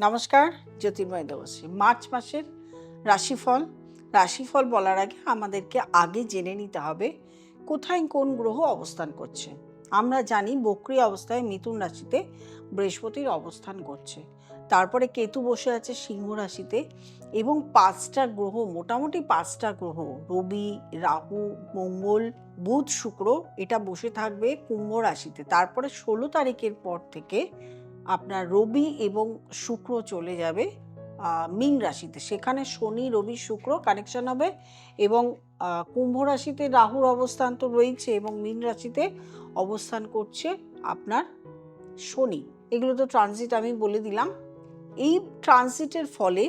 নমস্কার, জ্যোতির্ময় দেবশ্রী। মার্চ মাসের রাশিফল বলার আগে আমাদেরকে আগে জেনে নিতে হবে কোথায় কোন গ্রহ অবস্থান করছে। আমরা জানি বক্রী অবস্থায় মিথুন রাশিতে বৃহস্পতির অবস্থান করছে, তারপরে কেতু বসে আছে সিংহ রাশিতে এবং মোটামুটি পাঁচটা গ্রহ রবি, রাহু, মঙ্গল, বুধ, শুক্র এটা বসে থাকবে কুম্ভ রাশিতে। তারপরে 16 তারিখের পর থেকে আপনার রবি এবং শুক্র চলে যাবে মীন রাশিতে। সেখানে শনি, রবি, শুক্র কানেকশন হবে এবং কুম্ভ রাশিতে রাহুর অবস্থান তো রয়েছে এবং মীন রাশিতে অবস্থান করছে আপনার শনি। এগুলো তো ট্রানজিট আমি বলে দিলাম। এই ট্রানজিটের ফলে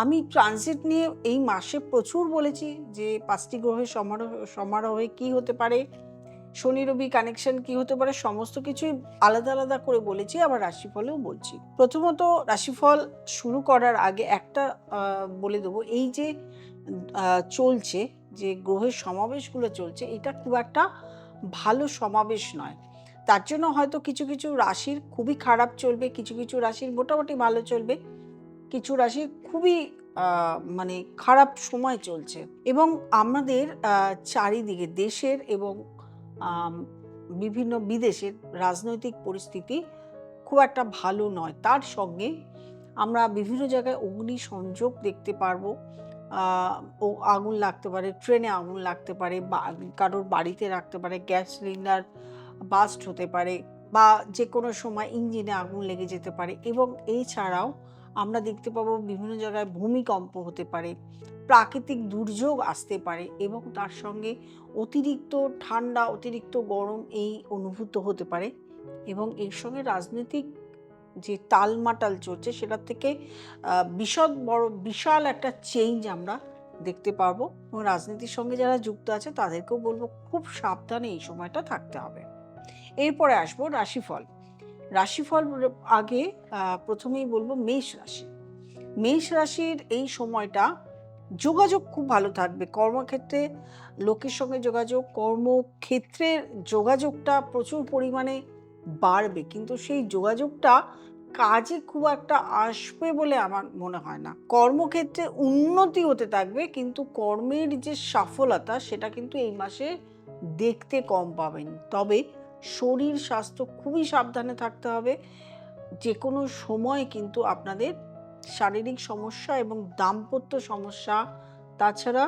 আমি ট্রানজিট নিয়ে এই মাসে প্রচুর বলেছি যে 5টি গ্রহের সমারোহে কি হতে পারে, শনি রবি কানেকশন কি হতে পারে, সমস্ত কিছুই আলাদা আলাদা করে বলেছি, আবার রাশিফলেও বলছি। প্রথমত রাশিফল শুরু করার আগে একটা বলে দেবো, এই যে চলছে যে গ্রহের সমাবেশগুলো চলছে, এটা খুব একটা ভালো সমাবেশ নয়। তার জন্য হয়তো কিছু কিছু রাশির খুবই খারাপ চলবে, কিছু কিছু রাশির মোটামুটি ভালো চলবে, কিছু রাশির খুবই মানে খারাপ সময় চলছে। এবং আমাদের চারিদিকে দেশের এবং বিভিন্ন বিদেশের রাজনৈতিক পরিস্থিতি খুব একটা ভালো নয়। তার সঙ্গে আমরা বিভিন্ন জায়গায় অগ্নি সংযোগ দেখতে পারবো। ও আগুন লাগতে পারে, ট্রেনে আগুন লাগতে পারে, বা কারোর বাড়িতে রাখতে পারে, গ্যাস সিলিন্ডার বাস্ট হতে পারে, বা যে কোনো সময় ইঞ্জিনে আগুন লেগে যেতে পারে। এবং এছাড়াও আমরা দেখতে পাবো বিভিন্ন জায়গায় ভূমিকম্প হতে পারে, প্রাকৃতিক দুর্যোগ আসতে পারে এবং তার সঙ্গে অতিরিক্ত ঠান্ডা, অতিরিক্ত গরম এই অনুভূত হতে পারে। এবং এর সঙ্গে রাজনৈতিক যে টালমাটাল চলছে সেটার থেকে বিশাল একটা চেঞ্জ আমরা দেখতে পারবো। এবং রাজনীতির সঙ্গে যারা যুক্ত আছে তাদেরকেও বলবো খুব সাবধানে এই সময়টা থাকতে হবে। এরপরে আসবো রাশিফল আগে প্রথমেই বলবো মেষ রাশি। মেষ রাশির এই সময়টা যোগাযোগ খুব ভালো থাকবে। কর্মক্ষেত্রে লোকের সঙ্গে যোগাযোগ, কর্মক্ষেত্রের যোগাযোগটা প্রচুর পরিমাণে বাড়বে, কিন্তু সেই যোগাযোগটা কাজে খুব একটা আসবে বলে আমার মনে হয় না। কর্মক্ষেত্রে উন্নতি হতে থাকবে, কিন্তু কর্মের যে সফলতা সেটা কিন্তু এই মাসে দেখতে কম পাবেন। তবে শরীর স্বাস্থ্য খুবই সাবধানে থাকতে হবে। যে কোনো সময় কিন্তু আপনাদের শারীরিক সমস্যা এবং দাম্পত্য সমস্যা, তাছাড়া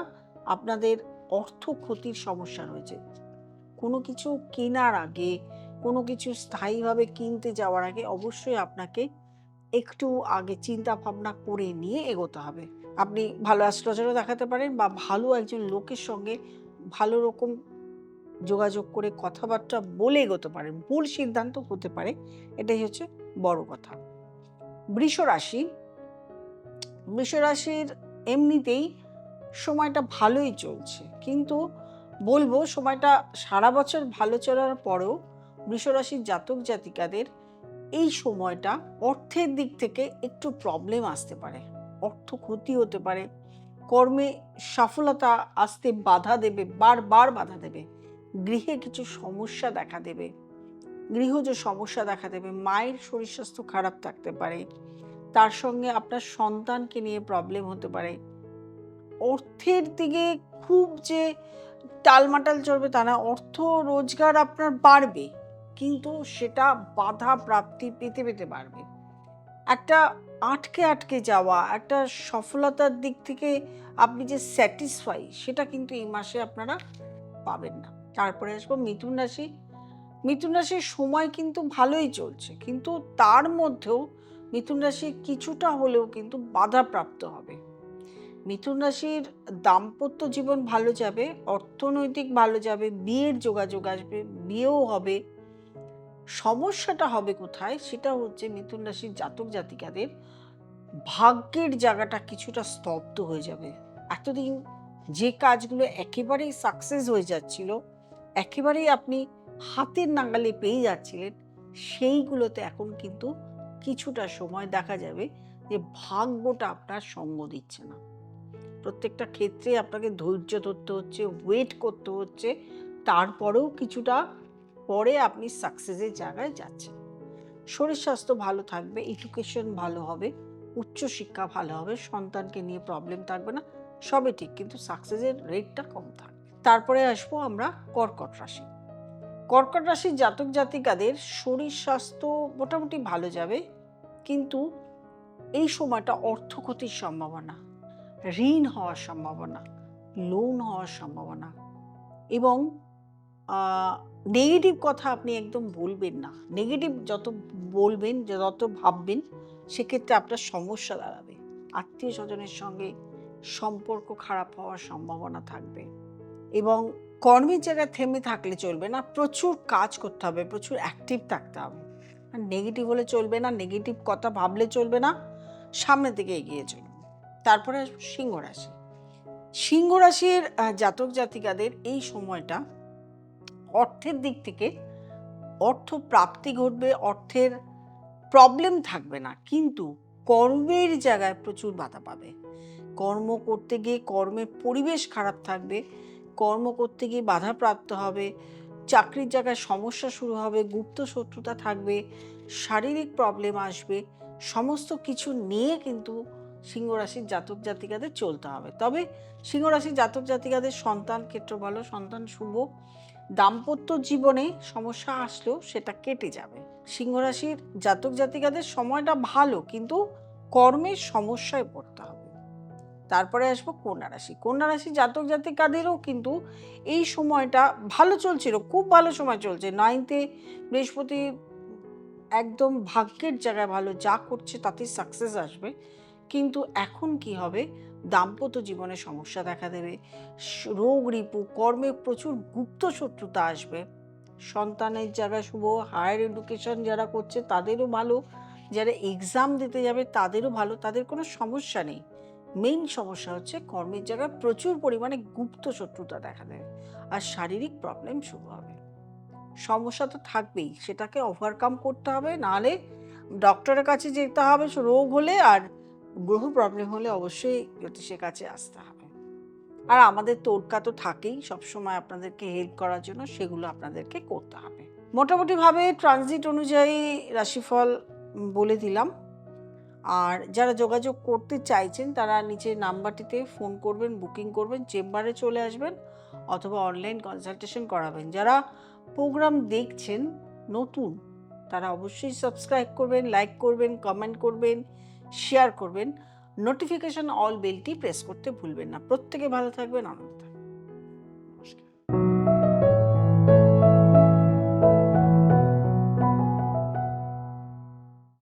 আপনাদের অর্থ ক্ষতির সমস্যা রয়েছে। কোনো কিছু কেনার আগে, কোনো কিছু স্থায়ীভাবে কিনতে যাওয়ার আগে অবশ্যই আপনাকে একটু আগে চিন্তা ভাবনা করে নিয়ে এগোতে হবে। আপনি ভালো অ্যাস্ট্রোলজারও দেখাতে পারেন বা ভালো একজন লোকের সঙ্গে ভালো রকম যোগাযোগ করে কথাবার্তা বলে এগোতে পারেন। ভুল সিদ্ধান্ত হতে পারে, এটাই হচ্ছে বড় কথা। বৃষ রাশির এমনিতেই সময়টা ভালোই চলছে, কিন্তু বলবো সময়টা সারা বছর ভালো চলার পরেও বৃষ রাশির জাতক জাতিকাদের এই সময়টা অর্থের দিক থেকে একটু প্রবলেম আসতে পারে, অর্থ ক্ষতি হতে পারে, কর্মে সফলতা আসতে বাধা দেবে, বারবার বাধা দেবে, গৃহে কিছু সমস্যা দেখা দেবে, গৃহজ সমস্যা দেখা দেবে, মায়ের শরীর স্বাস্থ্য খারাপ থাকতে পারে, তার সঙ্গে আপনার সন্তানকে নিয়ে প্রবলেম হতে পারে। অর্থের দিকে খুব যে টালমাটাল চলবে তা না, অর্থ রোজগার আপনার বাড়বে, কিন্তু সেটা বাধা প্রাপ্তি পেতে পেতে বাড়বে। একটা আটকে যাওয়া, একটা সফলতার দিক থেকে আপনি যে স্যাটিসফাই, সেটা কিন্তু এই মাসে আপনারা পাবেন না। তারপরে আসবো মিথুন রাশির সময় কিন্তু ভালোই চলছে, কিন্তু তার মধ্যেও মিথুন রাশি কিছুটা হলেও কিন্তু বাধাপ্রাপ্ত হবে। মিথুন রাশির দাম্পত্য জীবন ভালো যাবে, অর্থনৈতিক ভালো যাবে, বিয়ের যোগাযোগ আসবে, বিয়েও হবে। সমস্যাটা হবে কোথায়, সেটা হচ্ছে মিথুন রাশির জাতক জাতিকাদের ভাগ্যের জায়গাটা কিছুটা স্তব্ধ হয়ে যাবে। এতদিন যে কাজগুলো একেবারেই সাকসেস হয়ে যাচ্ছিল, একেবারেই আপনি হাতের নাগালে পেয়ে যাচ্ছিলেন, সেইগুলোতে এখন কিন্তু কিছুটা সময় দেখা যাবে যে ভাগ্যটা আপনার সঙ্গ দিচ্ছে না। প্রত্যেকটা ক্ষেত্রে আপনাকে ধৈর্য ধরতে হচ্ছে, ওয়েট করতে হচ্ছে, তারপরেও কিছুটা পরে আপনি সাকসেসের জায়গায় যাচ্ছেন। শরীর স্বাস্থ্য ভালো থাকবে, এডুকেশন ভালো হবে, উচ্চশিক্ষা ভালো হবে, সন্তানকে নিয়ে প্রবলেম থাকবে না, সবই ঠিক, কিন্তু সাকসেসের রেটটা কম থাকবে। তারপরে আসবো আমরা কর্কট রাশি। কর্কট রাশির জাতক জাতিকাদের শরীর স্বাস্থ্য মোটামুটি ভালো যাবে, কিন্তু এই সময়টা অর্থ ক্ষতির সম্ভাবনা, ঋণ হওয়ার সম্ভাবনা, লোন হওয়ার সম্ভাবনা, এবং নেগেটিভ কথা আপনি একদম বলবেন না। নেগেটিভ যত বলবেন, যত ভাববেন, সেক্ষেত্রে আপনার সমস্যা দাঁড়াবে। আত্মীয় স্বজনের সঙ্গে সম্পর্ক খারাপ হওয়ার সম্ভাবনা থাকবে, এবং কর্মের জায়গায় থেমে থাকলে চলবে না, প্রচুর কাজ করতে হবে, প্রচুর অ্যাক্টিভ থাকতে হবে। নেগেটিভ হলে চলবে না, নেগেটিভ কথা ভাবলে চলবে না, সামনের দিকে এগিয়ে চলুন। তারপরে সিংহ রাশি। সিংহ রাশির জাতক জাতিকাদের এই সময়টা অর্থের দিক থেকে অর্থ প্রাপ্তি ঘটবে, অর্থের প্রবলেম থাকবে না, কিন্তু কর্মের জায়গায় প্রচুর বাধা পাবে। কর্ম করতে গিয়ে কর্মের পরিবেশ খারাপ থাকবে, কর্ম করতে গিয়ে বাধাপ্রাপ্ত হবে, চাকরির জায়গায় সমস্যা শুরু হবে, গুপ্ত শত্রুতা থাকবে, শারীরিক প্রবলেম আসবে, সমস্ত কিছু নিয়ে কিন্তু সিংহ রাশির জাতক জাতিকাদের চলতে হবে। তবে সিংহ রাশির জাতক জাতিকাদের সন্তান ক্ষেত্র ভালো, সন্তান শুভ, দাম্পত্য জীবনে সমস্যা আসলেও সেটা কেটে যাবে। সিংহ রাশির জাতক জাতিকাদের সময়টা ভালো, কিন্তু কর্মের সমস্যায় পড়তে হবে। তারপরে আসবো কন্যা রাশি। কন্যা রাশি জাতক জাতিকাদেরও কিন্তু এই সময়টা ভালো চলছিল, খুব ভালো সময় চলছে। 9th-এ বৃহস্পতি একদম ভাগ্যের জায়গায় ভালো, যা করছে তাতেই সাকসেস আসবে, কিন্তু এখন কি হবে, দাম্পত্য জীবনে সমস্যা দেখা দেবে, রোগ রিপু, কর্মে প্রচুর গুপ্ত শত্রুতা আসবে। সন্তানের জায়গায় শুভ, হায়ার এডুকেশন যারা করছে তাদেরও ভালো, যারা এক্সাম দিতে যাবে তাদেরও ভালো, তাদের কোনো সমস্যা নেই। মেইন সমস্যা হচ্ছে কর্মের জায়গায় প্রচুর পরিমাণে গুপ্ত শত্রুতা দেখা দেবে, আর শারীরিক প্রবলেম শুরু হবে। সমস্যা তো থাকবেই, সেটাকে ওভারকাম করতে হবে, নাহলে ডক্টরের কাছে যেতে হবে রোগ হলে, আর গ্রহ প্রবলেম হলে অবশ্যই জ্যোতিষের কাছে আসতে হবে। আর আমাদের তোড়কা তো থাকেই সবসময় আপনাদেরকে হেল্প করার জন্য, সেগুলো আপনাদেরকে করতে হবে। মোটামুটিভাবে ট্রানজিট অনুযায়ী রাশিফল বলে দিলাম। আর যারা যোগাযোগ করতে চাইছেন তারা নিচের নাম্বারটিতে ফোন করবেন, বুকিং করবেন, চেম্বারে চলে আসবেন, অথবা অনলাইন কনসালটেশন করাবেন। যারা প্রোগ্রাম দেখছেন নতুন, তারা অবশ্যই সাবস্ক্রাইব করবেন, লাইক করবেন, কমেন্ট করবেন, শেয়ার করবেন, নোটিফিকেশন অল বেলটি প্রেস করতে ভুলবেন না। প্রত্যেকে ভালো থাকবেন, আনন্দ থাকবেন।